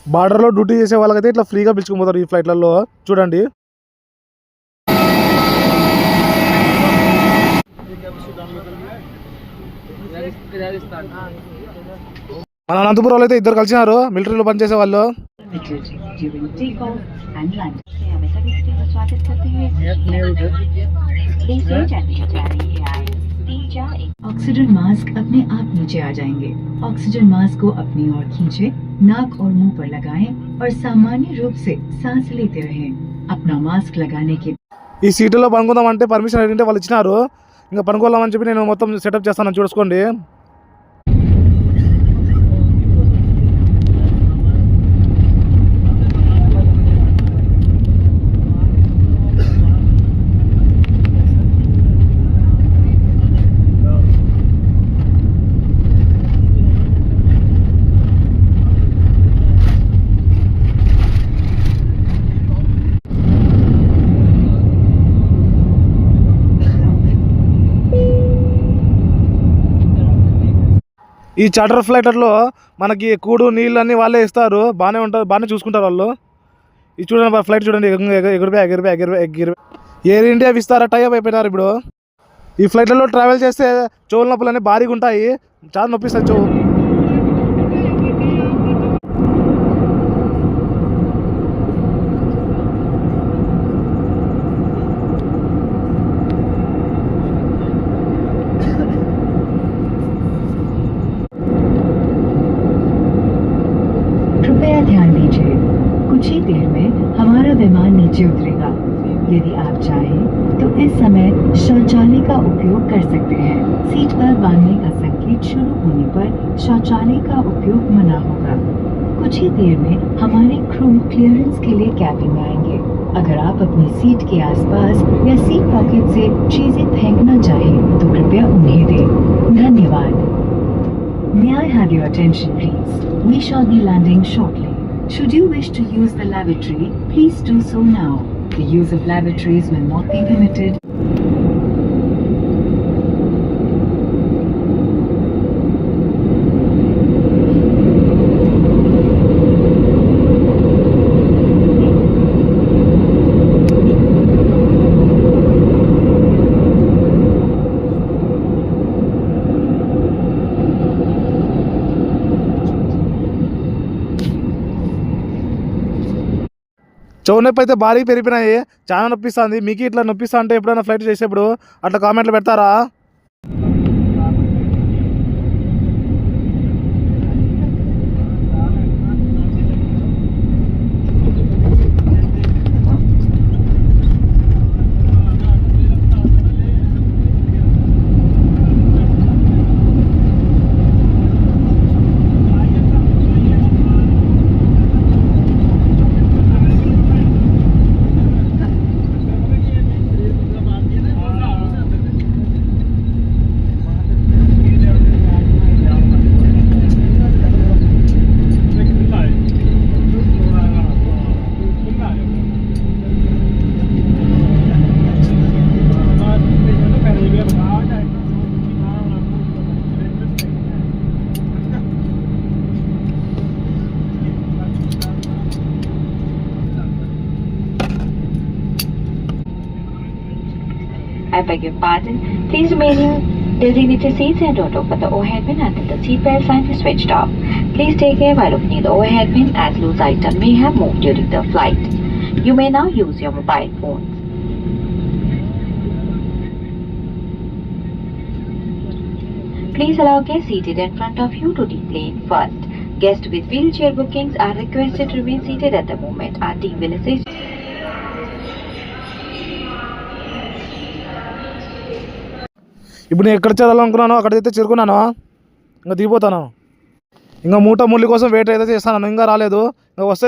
బార్డర్లో డ్యూటీ చేసే వాళ్ళకైతే ఇట్లా ఫ్రీగా పిలుచుకుపోతారు ఈ ఫ్లైట్లలో చూడండి. మన అనంతపురంలో అయితే ఇద్దరు కలిసినారు మిలిటరీలో పనిచేసే వాళ్ళు. ऑक्सीजन मास्क अपने आप नीचे आ जाएंगे। ऑक्सीजन मास्क को अपनी ओर खींचे, नाक और मुंह पर लगाएं और सामान्य रूप से सांस लेते रहें। अपना मास्क लगाने के ఈ సీటులో పనుకుందామంటే పర్మిషన్ అడిగితే వాళ్ళు ఇచ్చినారు. ఇంకా పనుకోవాలని చెప్పి నేను మొత్తం సెటప్ చేస్తాను చూసుకోండి. ఈ చార్టర్ ఫ్లైటర్లో మనకి కూడు నీళ్ళు అన్నీ వాళ్ళే ఇస్తారు. బాగానే ఉంటారు, బాగానే చూసుకుంటారు వాళ్ళు. ఇది చూడండి ఫ్లైట్ చూడండి ఎగిరిపోయి ఎయిర్ ఇండియా విస్తారా టైప్ అయిపోయినారు ఇప్పుడు. ఈ ఫ్లైట్లలో ట్రావెల్ చేస్తే చెవుల నొప్పులు అన్నీ భారీగా ఉంటాయి, చాలా నొప్పిస్తాయి చెవు. कृपया ध्यान दीजिए, कुछ ही देर में हमारा विमान नीचे उतरेगा। यदि आप चाहें तो इस समय शौचालय का उपयोग कर सकते हैं। सीट बेल्ट बांधने का संकेत शुरू होने पर शौचालय का उपयोग मना होगा। कुछ ही देर में हमारे क्रू क्लियरेंस के लिए कैबिन में आएंगे। अगर आप अपनी सीट के आसपास या सीट पॉकेट से चीजें फेंकना चाहें तो कृपया उन्हें दें। धन्यवाद। May I have your attention, please? We shall be landing shortly. Should you wish to use the lavatory, please do so now. The use of lavatories will not be permitted. చెవు నొప్పి అయితే భారీ పెరిగిపోయినాయి, చాలా నొప్పిస్తుంది. మీకు ఇట్లా నొప్పిస్తా అంటే ఎప్పుడైనా ఫ్లైట్ చేసేప్పుడు అట్లా కామెంట్లు పెడతారా? I beg your pardon. Please remain in designated seats and don't open the overhead bin until the seatbelt sign is switched off. Please take care while opening the overhead bin as loose items may have moved during the flight. You may now use your mobile phones. Please allow guests seated in front of you to deplane first. Guests with wheelchair bookings are requested to remain seated at the moment. Our team will assist. ఇప్పుడు నేను ఎక్కడ చేరాలనుకున్నానో అక్కడైతే చేరుకున్నాను. ఇంకా దిగిపోతాను. ఇంకా మూట మురళి కోసం wait అయితే చేస్తాను, ఇంకా రాలేదు. ఇంకా వస్తే